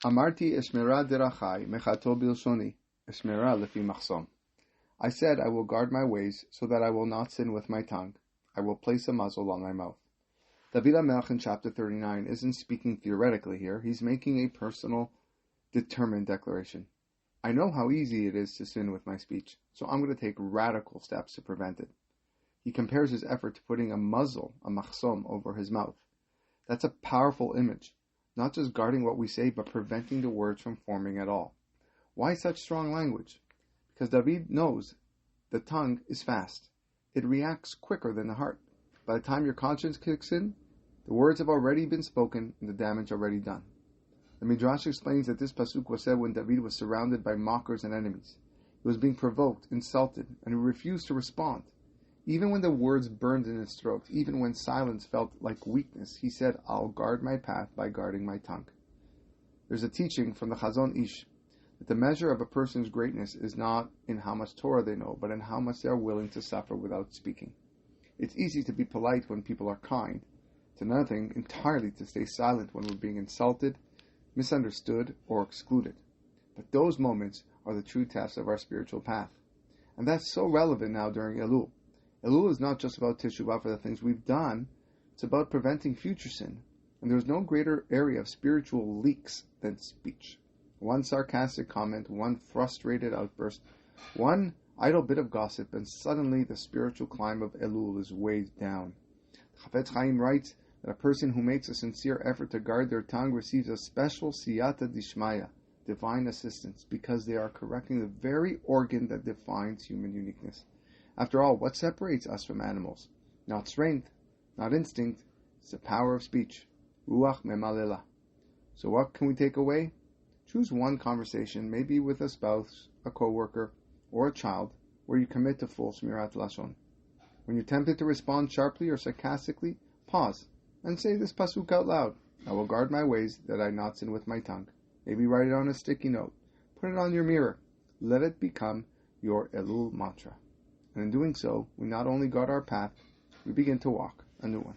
Amarti Shemirat derachai mechato bilshoni, Shemirat lefi machsom. I said, I will guard my ways, so that I will not sin with my tongue. I will place a muzzle on my mouth. David HaMelech in chapter 39 isn't speaking theoretically here. He's making a personal, determined declaration. I know how easy it is to sin with my speech, so I'm going to take radical steps to prevent it. He compares his effort to putting a muzzle, a machsom, over his mouth. That's a powerful image, not just guarding what we say, but preventing the words from forming at all. Why such strong language? Because David knows the tongue is fast. It reacts quicker than the heart. By the time your conscience kicks in, the words have already been spoken and the damage already done. The Midrash explains that this pasuk was said when David was surrounded by mockers and enemies. He was being provoked, insulted, and he refused to respond. Even when the words burned in his throat, even when silence felt like weakness, he said, I'll guard my path by guarding my tongue. There's a teaching from the Chazon Ish that the measure of a person's greatness is not in how much Torah they know, but in how much they are willing to suffer without speaking. It's easy to be polite when people are kind. It's another thing entirely to stay silent when we're being insulted, misunderstood, or excluded. But those moments are the true tests of our spiritual path. And that's so relevant now during Elul. Elul is not just about teshuvah for the things we've done, it's about preventing future sin. And there's no greater area of spiritual leaks than speech. One sarcastic comment, one frustrated outburst, one idle bit of gossip, and suddenly the spiritual climb of Elul is weighed down. Chafetz Chaim writes that a person who makes a sincere effort to guard their tongue receives a special siyata dishmaya, divine assistance, because they are correcting the very organ that defines human uniqueness. After all, what separates us from animals? Not strength, not instinct, it's the power of speech. Ruach memalela. So what can we take away? Choose one conversation, maybe with a spouse, a co-worker, or a child, where you commit to full Shemirat Halashon. When you're tempted to respond sharply or sarcastically, pause and say this pasuk out loud. I will guard my ways that I not sin with my tongue. Maybe write it on a sticky note. Put it on your mirror. Let it become your Elul mantra. And in doing so, we not only guard our path, we begin to walk a new one.